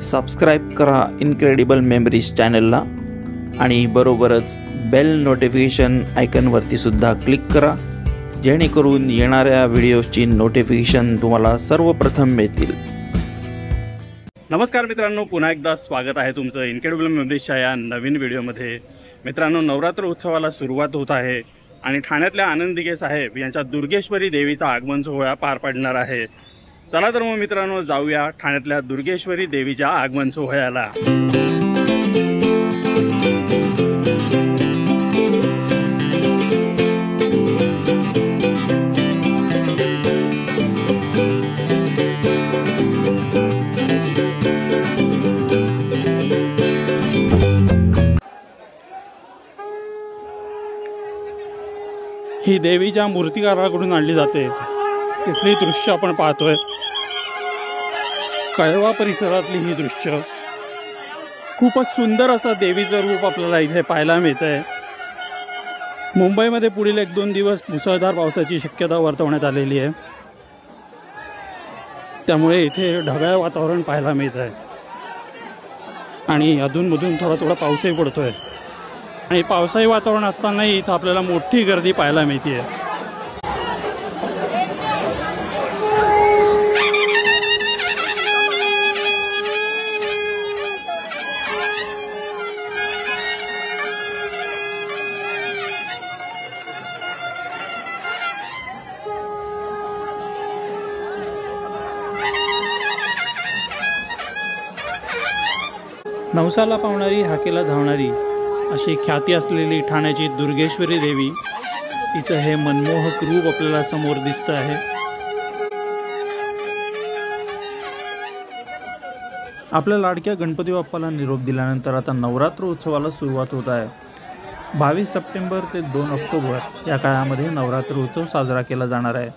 Subscribe करा incredible memories चॅनलला आणि बरोबरच बेल नोटिफिकेशन आयकॉनवरती सुद्धा क्लिक करा, जेणेकरून येणाऱ्या व्हिडिओची नोटिफिकेशन तुम्हाला सर्वप्रथम मिळतील। नमस्कार मित्रांनो, पुन्हा एकदा स्वागत आहे तुमचं इनक्रेडिबल मेमरीजच्या या नवीन व्हिडिओमध्ये। मित्रांनो, नवरात्र उत्सवाला सुरुवात होत आहे आणि ठाण्यातल्या आनंद दिघे साहेब यांच्या दुर्गेश्वरी देवीचा आगमन सोहळा पार पडणार आहे। चला तर मग मित्रांनो, जाऊया ठाण्यातल्या दुर्गेश्वरी देवीच्या आगमन सोहळ्याला। ही देवी ज्या मूर्तिकाराकडून आणली जाते तिथली दृश्य आपण पाहतोय। कळवा परिसरातली ही दृश्य खूपच सुंदर असं देवीचं रूप आपल्याला इथे पाहायला मिळतंय। मुंबईमध्ये पुढील 1-2 दिवस मुसळधार पावसाची शक्यता वर्तवण्यात आलेली आहे, त्यामुळे इथे ढगाळ वातावरण पाहायला मिळत आहे आणि अधूनमधून थोडा पाऊसही पडतोय आणि पावसाळी वातावरण असतानाही इथं आपल्याला मोठी गर्दी पाहायला मिळते। नवसाला पावणारी हाकेला धावणारी अशी ख्याती असलेली ठाण्याची दुर्गेश्वरी देवी, तिचं हे मनमोहक रूप आपल्याला समोर दिसतं आहे। आपल्या लाडक्या गणपती बाप्पाला निरोप दिल्यानंतर आता नवरात्र उत्सवाला सुरुवात होत आहे। 22 सप्टेंबर ते 2 ऑक्टोबर या काळामध्ये नवरात्र उत्सव साजरा केला जाणार आहे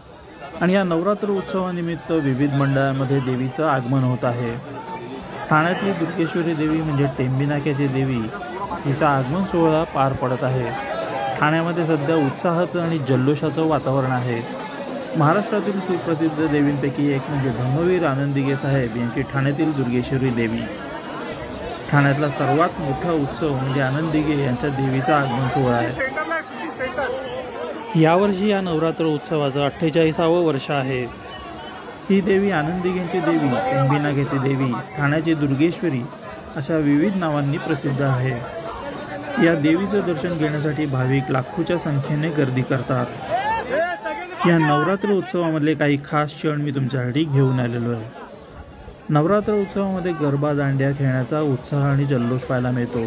आणि या नवरात्र उत्सवानिमित्त विविध मंडळांमध्ये देवीचं आगमन होत आहे। ठाण्यातली दुर्गेश्वरी देवी म्हणजे टेंबी नाक्याची देवी, हिचा आगमन सोहळा पार पडत आहे। ठाण्यामध्ये सध्या उत्साहाचं आणि जल्लोषाचं वातावरण आहे। महाराष्ट्रातील सुप्रसिद्ध देवींपैकी एक म्हणजे धर्मवीर आनंद दिघे साहेब यांची ठाण्यातील दुर्गेश्वरी देवी। ठाण्यातला सर्वात मोठा उत्सव म्हणजे आनंद दिघे यांच्या देवीचा आगमन सोहळा आहे। यावर्षी या नवरात्र उत्सवाचं 48वं वर्ष आहे। ही देवी आनंद दिघेंची देवी, टेंबी नाक्याची देवी, ठाण्याची दुर्गेश्वरी अशा विविध नावांनी प्रसिद्ध आहे। या देवीचं दर्शन घेण्यासाठी भाविक लाखोच्या संख्येने गर्दी करतात। या नवरात्र उत्सवामधले काही खास क्षण मी तुमच्यासाठी घेऊन आलेलो आहे। नवरात्र उत्सवामध्ये गरबा दांडिया खेळण्याचा उत्साह आणि जल्लोष पाहायला मिळतो।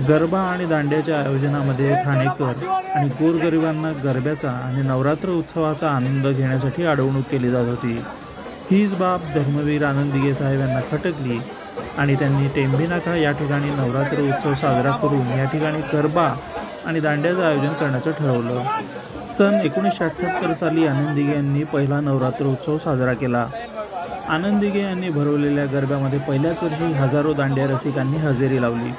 गरबा आणि दांडियाच्या आयोजनामध्ये ठाणेकर आणि गोरगरिबांना गरब्याचा आणि नवरात्र उत्सवाचा आनंद घेण्यासाठी अडवणूक केली जात होती। हीच बाब धर्मवीर आनंद दिघे साहेब यांना खटकली आणि त्यांनी टेंबी नाका या ठिकाणी नवरात्र उत्सव साजरा करून या ठिकाणी गरबा आणि दांड्याचं आयोजन करण्याचं ठरवलं। सन 1978 साली आनंद दिघे यांनी पहिला नवरात्र उत्सव साजरा केला। आनंद दिघे यांनी भरवलेल्या गरब्यामध्ये पहिल्याच वर्षी हजारो दांडिया रसिकांनी हजेरी लावली।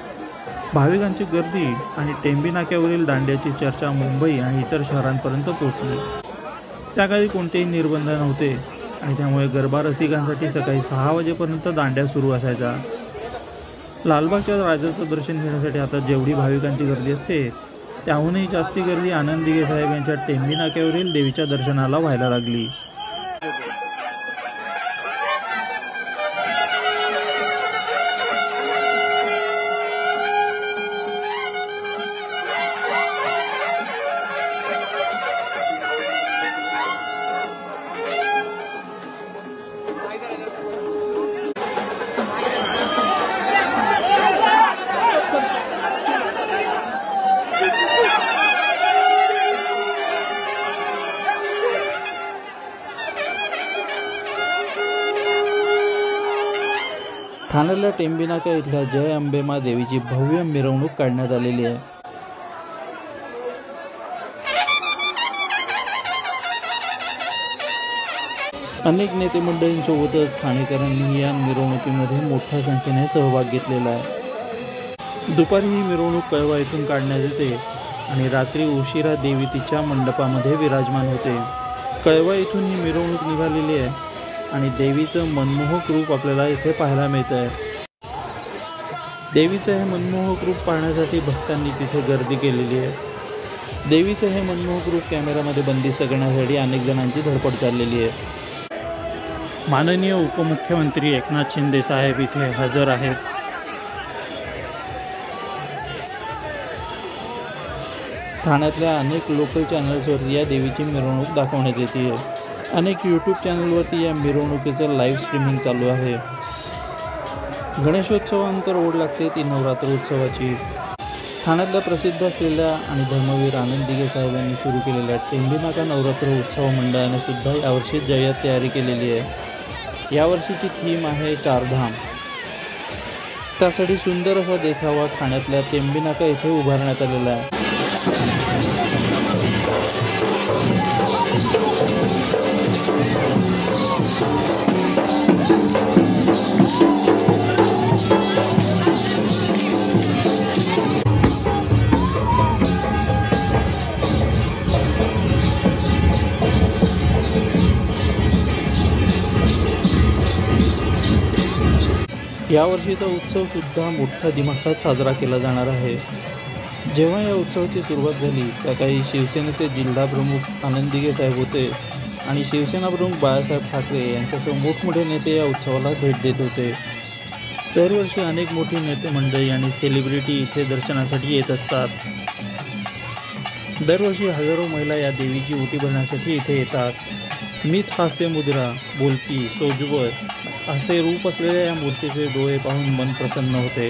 भाविकांची गर्दी आणि टेंबी नाक्यावरील दांड्याची चर्चा मुंबई आणि इतर शहरांपर्यंत पोहोचली। त्याकाळी कोणतेही निर्बंध नव्हते आणि त्यामुळे गरबा रसिकांसाठी सकाळी 6 वाजेपर्यंत दांड्या सुरू असायचा। लालबागच्या राजाचं दर्शन घेण्यासाठी आता जेवढी भाविकांची गर्दी असते त्याहूनही जास्ती गर्दी आनंद दिघे साहेब यांच्या टेंबी नाक्यावरील देवीच्या दर्शनाला व्हायला लागली। ठाण्याला टेंबी नाका इथल्या जय अंबेमा देवीची भव्य मिरवणूक काढण्यात आलेली आहे। अनेक नेते मंडळींसोबतच ठाणेकरांनी या मिरवणुकीमध्ये मोठ्या संख्येने सहभाग घेतलेला आहे। दुपारी ही मिरवणूक कळवा येथून काढण्यात येते आणि रात्री उशिरा देवी तिच्या मंडपामध्ये विराजमान होते। कळवा येथून ही मिरवणूक निघालेली आहे आणि देवीचं मनमोहक रूप आपल्याला इथे पाहायला मिळतं आहे। देवीचं हे मनमोहक रूप पाहण्यासाठी भक्तांनी तिथे गर्दी केलेली आहे। देवीचं हे मनमोहक रूप कॅमेरामध्ये बंदिस्त करण्यासाठी अनेक जणांची धडपड चाललेली आहे। माननीय उपमुख्यमंत्री एकनाथ शिंदे साहेब इथे हजर आहेत। ठाण्यातल्या अनेक लोकल चॅनल्सवरती या देवीची मिरवणूक दाखवण्यात येते आहे। अनेक यूट्यूब चॅनलवरती या मिरवणुकीचं लाईव्ह स्ट्रीमिंग चालू आहे। गणेशोत्सवानंतर ओढ लागते ती नवरात्र उत्सवाची। ठाण्यातल्या प्रसिद्ध असलेल्या आणि धर्मवीर आनंद दिघे साहेब यांनी सुरू केलेल्या टेंभीनाका नवरात्र उत्सव मंडळाने सुद्धा यावर्षी जय्यत तयारी केलेली आहे। यावर्षीची थीम आहे चारधाम। त्यासाठी सुंदर असा देखावा ठाण्यातल्या टेंभीनाका येथे उभारण्यात आलेला आहे। यावर्षीचा उत्सव सुद्धा मोठ्या दिमाखात साजरा केला जाणार आहे। जेव्हा या उत्सवाची सुरुवात झाली त्या काही शिवसेनेचे जिल्हा प्रमुख आनंद दिघे साहेब होते आणि शिवसेना प्रमुख बाळासाहेब ठाकरे यांच्यासह मोठमोठे नेते या उत्सवाला भेट देत होते। दरवर्षी अनेक मोठी नेते मंडळी आणि सेलिब्रिटी इथे दर्शनासाठी येत असतात। दरवर्षी हजारो महिला या देवीची ओटी भरण्यासाठी इथे येतात। स्मित हास्य मुद्रा, बोलकी, सोज्वळ असे रूप असलेल्या या मूर्तीचे डोळे पाहून मन प्रसन्न होते।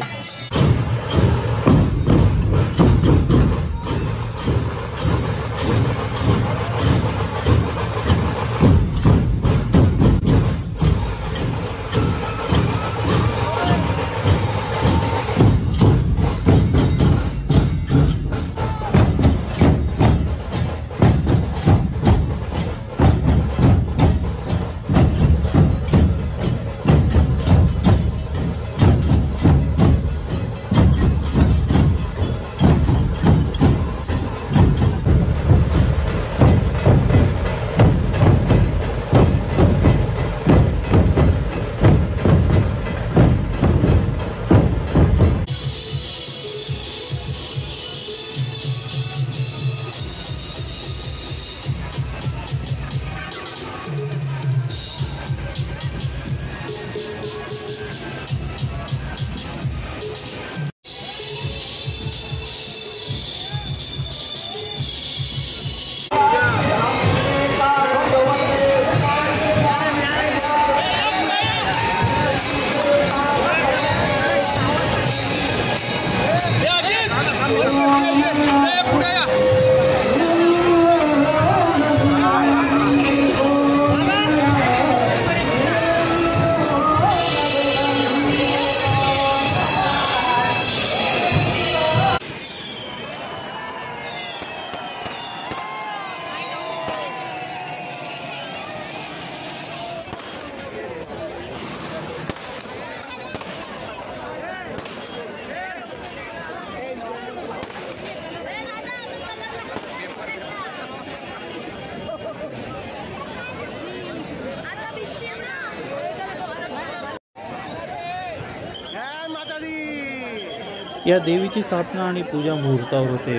या देवीची स्थापना आणि पूजा मुहूर्तावर होते।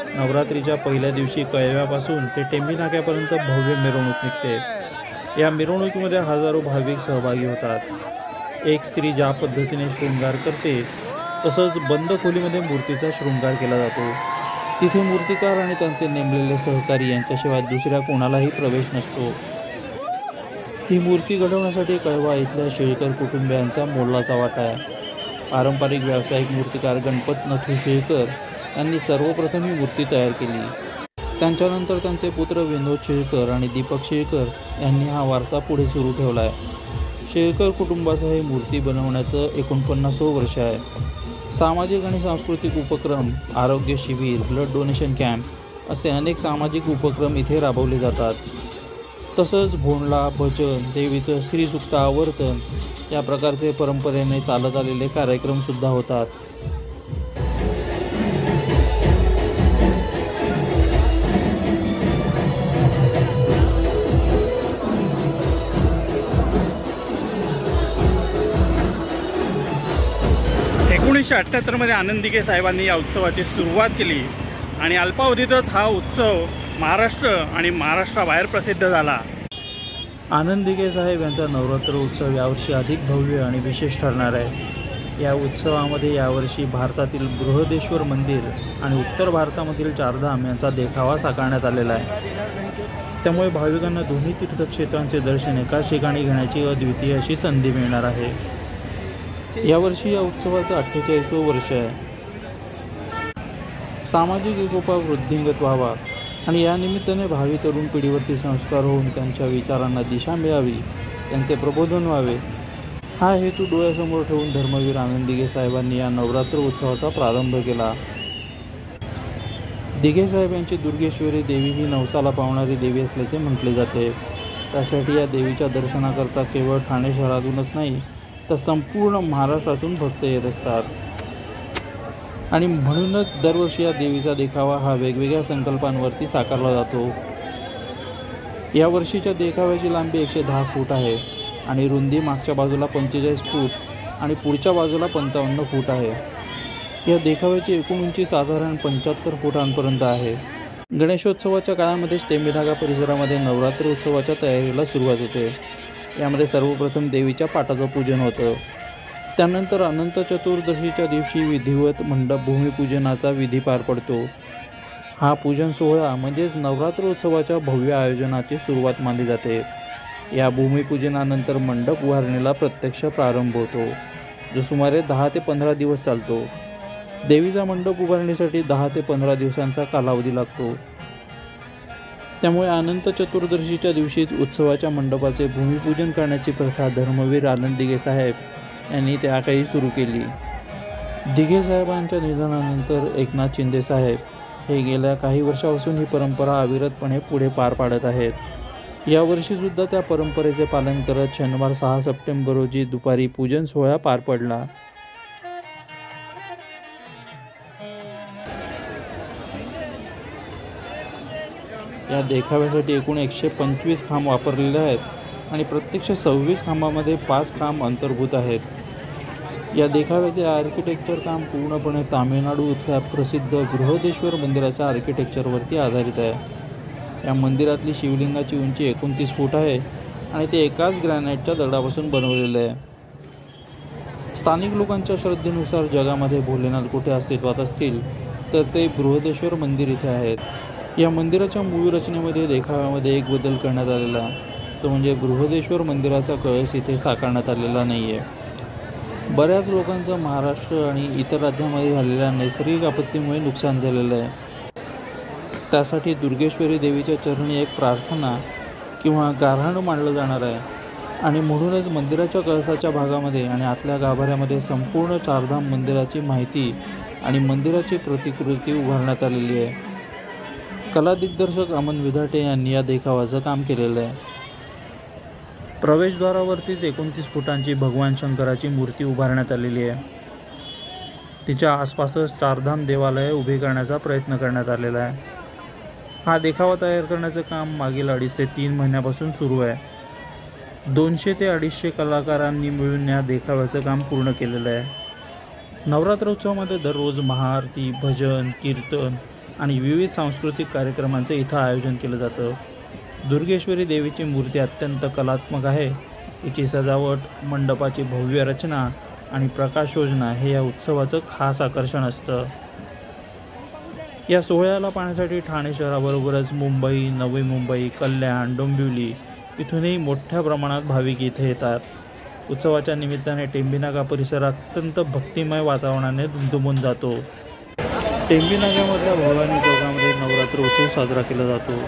नवरात्रीच्या पहिल्या दिवशी कळव्यापासून ते टेंभीनाक्यापर्यंत भव्य मिरवणूक निघते। या मिरवणुकीमध्ये हजारो भाविक सहभागी होतात। एक स्त्री ज्या पद्धतीने शृंगार करते तसंच बंद खोलीमध्ये मूर्तीचा शृंगार केला जातो। तिथे मूर्तिकार आणि त्यांचे नेमलेले सहकारी यांच्याशिवाय दुसऱ्या कोणालाही प्रवेश नसतो। ही मूर्ती घडवण्यासाठी कळवा इथल्या शेळकर कुटुंबियांचा मोलाचा वाटा आहे। पारंपरिक व्यावसायिक मूर्तिकार गणपत नथू शेळकर यांनी सर्वप्रथम ही मूर्ती तयार केली। त्यांच्यानंतर त्यांचे पुत्र विनोद शेळकर आणि दीपक शेळकर यांनी हा वारसा पुढे सुरू ठेवला आहे। शेळकर कुटुंबाचं हे मूर्ती बनवण्याचं 49वं वर्ष आहे। सामाजिक आणि सांस्कृतिक उपक्रम, आरोग्य शिबिर, ब्लड डोनेशन कॅम्प असे अनेक सामाजिक उपक्रम इथे राबवले जातात। तसंच भोंडला, भजन, देवीचं श्रीसुक्त आवर्तन या प्रकारचे परंपरेने चालत आलेले कार्यक्रम सुद्धा होतात। 1978 मध्ये आनंदिके साहेबांनी या उत्सवाची सुरुवात केली आणि अल्पावधीतच हा उत्सव महाराष्ट्र आणि महाराष्ट्राबाहेर प्रसिद्ध झाला। आनंदिके साहेब यांचा नवरात्र उत्सव यावर्षी अधिक भव्य आणि विशेष ठरणार आहे। या उत्सवामध्ये यावर्षी भारतातील बृहदेश्वर मंदिर आणि उत्तर भारतामधील चारधाम यांचा देखावा साकारण्यात आलेला आहे। त्यामुळे भाविकांना दोन्ही तीर्थक्षेत्रांचे दर्शन एकाच ठिकाणी घेण्याची अद्वितीय अशी संधी मिळणार आहे। यावर्षी या उत्सवाचं 48वें वर्ष आहे। सामाजिक एकोपा वृद्धिंगत व्हावा आणि या निमित्ताने भावी तरुण पिढीवरती संस्कार होऊन त्यांच्या विचारांना दिशा मिळावी, त्यांचे प्रबोधन व्हावे, हा हेतू डोळ्यासमोर ठेवून धर्मवीर आनंदिके साहेबांनी या नवरात्र उत्सवाचा प्रारंभ केला। दिघे साहेब यांची दुर्गेश्वरी देवी ही नवसाला पावणारी देवी असल्याचे म्हटले जाते। त्यासाठी या देवीच्या दर्शनाकरता केवळ ठाणे शहरातूनच नाही तर संपूर्ण महाराष्ट्रातून भक्त येत असतात आणि म्हणूनच दरवर्षी या देवीचा देखावा हा वेगवेगळ्या संकल्पांवरती साकारला जातो। या वर्षीच्या देखाव्याची लांबी 110 फूट आहे आणि रुंदी मागच्या बाजूला 45 फूट आणि पुढच्या बाजूला 55 फूट आहे। या देखाव्याची एकूण उंची साधारण 75 फुटांपर्यंत आहे। गणेशोत्सवाच्या काळामध्येच टेंभीनागा परिसरामध्ये नवरात्र उत्सवाच्या तयारीला सुरुवात होते। यामध्ये सर्वप्रथम देवीच्या पाटाचं पूजन होतं। त्यानंतर अनंत चतुर्दशीच्या दिवशी विधिवत मंडप भूमिपूजनाचा विधी पार पडतो। हा पूजन सोहळा म्हणजेच नवरात्र उत्सवाच्या भव्य आयोजनाची सुरुवात मानली जाते। या भूमिपूजनानंतर मंडप उभारणीला प्रत्यक्ष प्रारंभ होतो, जो सुमारे 10 ते 15 दिवस चालतो। देवीचा मंडप उभारणीसाठी 10 ते 15 दिवसांचा कालावधी लागतो। त्यामुळे अनंत चतुर्दशीच्या दिवशीच उत्सवाच्या मंडपाचे भूमिपूजन करण्याची प्रथा धर्मवीर आनंदिके साहेब यांनी त्याकाळी सुरू केली। दिघे साहेबांच्या निधनानंतर एकनाथ शिंदे साहेब हे गेल्या काही वर्षापासून ही परंपरा अविरतपणे पुढे पार पाडत आहेत। यावर्षीसुद्धा त्या परंपरेचे पालन करत शनिवार 6 सप्टेंबर रोजी दुपारी पूजन सोहळा पार पडला। या देखाव्यासाठी एकूण 125 खांब वापरलेले आहेत आणि प्रत्यक्ष 26 खांबामध्ये 5 खांब अंतर्भूत आहेत। या देखाव्याचे आर्किटेक्चर काम पूर्णपणे तामिळनाडू इथल्या प्रसिद्ध बृहदेश्वर मंदिराच्या आर्किटेक्चरवरती आधारित आहे। या मंदिरातली शिवलिंगाची उंची 29 फूट आहे आणि ते एकाच ग्रॅनाइटच्या दगडापासून बनवलेले आहे। स्थानिक लोकांच्या श्रद्धेनुसार जगामध्ये भोलेनाथ कुठे अस्तित्वात असतील तर ते बृहदेश्वर मंदिर इथे आहेत। या मंदिराच्या मूळ रचनेमध्ये देखाव्यामध्ये एक बदल करण्यात आलेला आहे, तो म्हणजे बृहदेश्वर मंदिराचा कळस इथे साकारण्यात आलेला नाही आहे। बऱ्याच लोकांचं महाराष्ट्र आणि इतर राज्यामध्ये झालेल्या नैसर्गिक आपत्तीमुळे नुकसान झालेलं आहे। त्यासाठी दुर्गेश्वरी देवीच्या चरणी एक प्रार्थना किंवा गाऱ्हाण मांडलं जाणार आहे आणि म्हणूनच मंदिराच्या कळसाच्या भागामध्ये आणि आतल्या गाभाऱ्यामध्ये संपूर्ण चारधाम मंदिराची माहिती आणि मंदिराची प्रतिकृती उभारण्यात आलेली आहे। कला दिग्दर्शक अमन विधाटे यांनी या देखाव्याचं काम केलेलं आहे। प्रवेशद्वारावरतीच 29 फुटांची भगवान शंकराची मूर्ती उभारण्यात आलेली आहे। तिच्या आसपासच चारधाम देवालय उभे करण्याचा प्रयत्न करण्यात आलेला आहे। हा देखावा तयार करण्याचं काम मागील 2.5 ते 3 महिन्यापासून सुरू आहे। 200 ते 250 कलाकारांनी मिळून या देखाव्याचं काम पूर्ण केलेलं आहे। नवरात्रोत्सवामध्ये दररोज महाआरती, भजन, कीर्तन आणि विविध सांस्कृतिक कार्यक्रमांचे इथं आयोजन केलं जातं। दुर्गेश्वरी देवीची मूर्ती अत्यंत कलात्मक आहे। तिची सजावट, मंडपाची भव्य रचना आणि प्रकाशयोजना हे या उत्सवाचं खास आकर्षण असतं। या सोहळ्याला पाहण्यासाठी ठाणे शहराबरोबरच मुंबई, नवी मुंबई, कल्याण, डोंबिवली इथूनही मोठ्या प्रमाणात भाविक इथे येतात। उत्सवाच्या निमित्ताने टेंभीनागा परिसर अत्यंत भक्तिमय वातावरणाने दुमदुमून जातो। टेंभीनागामधल्या भवानी चौकामध्ये नवरात्र उत्सव साजरा केला जातो।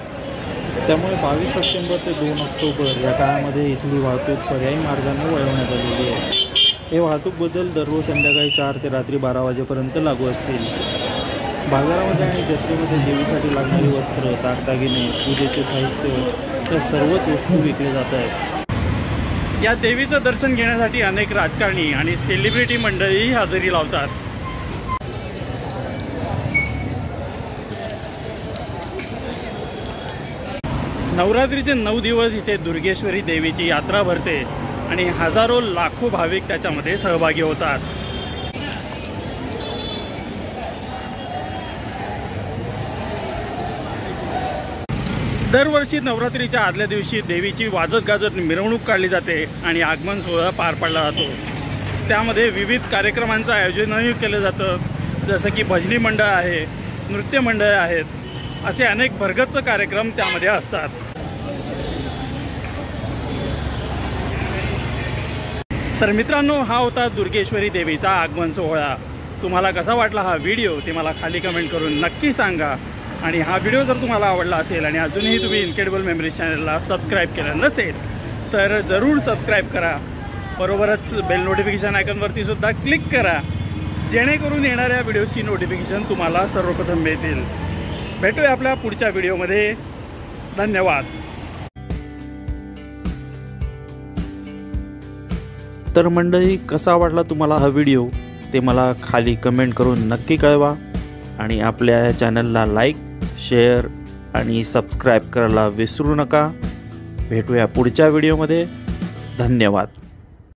त्यामुळे 22 सप्टेंबर ते 2 ऑक्टोबर या काळामध्ये इथली वाहतूक पर्यायी मार्गाने वळवण्यात आलेली आहे। हे वाहतूक बदल दररोज संध्याकाळी 4 ते रात्री 12 वाजेपर्यंत लागू असतील। बाजारामध्ये आणि जत्रेमध्ये देवीसाठी लागणारी वस्त्र, दागदागिने, पूजेचे साहित्य या सर्वच वस्तू विकले जात आहेत। या देवीचं दर्शन घेण्यासाठी अनेक राजकारणी आणि सेलिब्रिटी मंडळीही हजेरी लावतात। नवरात्रीचे 9 दिवस इथे दुर्गेश्वरी देवीची यात्रा भरते आणि हजारो लाखो भाविक त्याच्यामध्ये सहभागी होतात। दरवर्षी नवरात्रीच्या आदल्या दिवशी देवीची वाजत गाजत मिरवणूक काढली जाते आणि आगमन सोहळा पार पाडला जातो। त्यामध्ये विविध कार्यक्रमांचं आयोजनही केलं जातं, जसं की भजनी मंडळ आहे, नृत्य मंडळ आहेत, असे अनेक भरगच्च कार्यक्रम त्यामध्ये असतात। तर मित्रांनो, हा होता दुर्गेश्वरी देवीचा आगमन सोहळा। तुम्हाला कसा वाटला हा व्हिडिओ ते मला खाली कमेंट करून नक्की सांगा। आणि हा व्हिडिओ जर तुम्हाला आवडला असेल आणि अजूनही तुम्ही इनक्रेडिबल मेमरीज चॅनलला सबस्क्राईब केलं नसेल तर जरूर सबस्क्राईब करा। बरोबरच बेल नोटिफिकेशन आयकॉनवरती सुद्धा क्लिक करा, जेणेकरून येणाऱ्या व्हिडिओची नोटिफिकेशन तुम्हाला सर्वप्रथम मिळतील। भेटूया आपल्या पुढच्या व्हिडिओमध्ये। धन्यवाद। तर मंडळी, कसा वाटला तुम्हाला हा व्हिडिओ ते मला खाली कमेंट करून नक्की कळवा आणि आपल्या चॅनलला लाईक, शेअर आणि सबस्क्राईब करायला विसरू नका। भेटूया पुढच्या व्हिडिओमध्ये। धन्यवाद।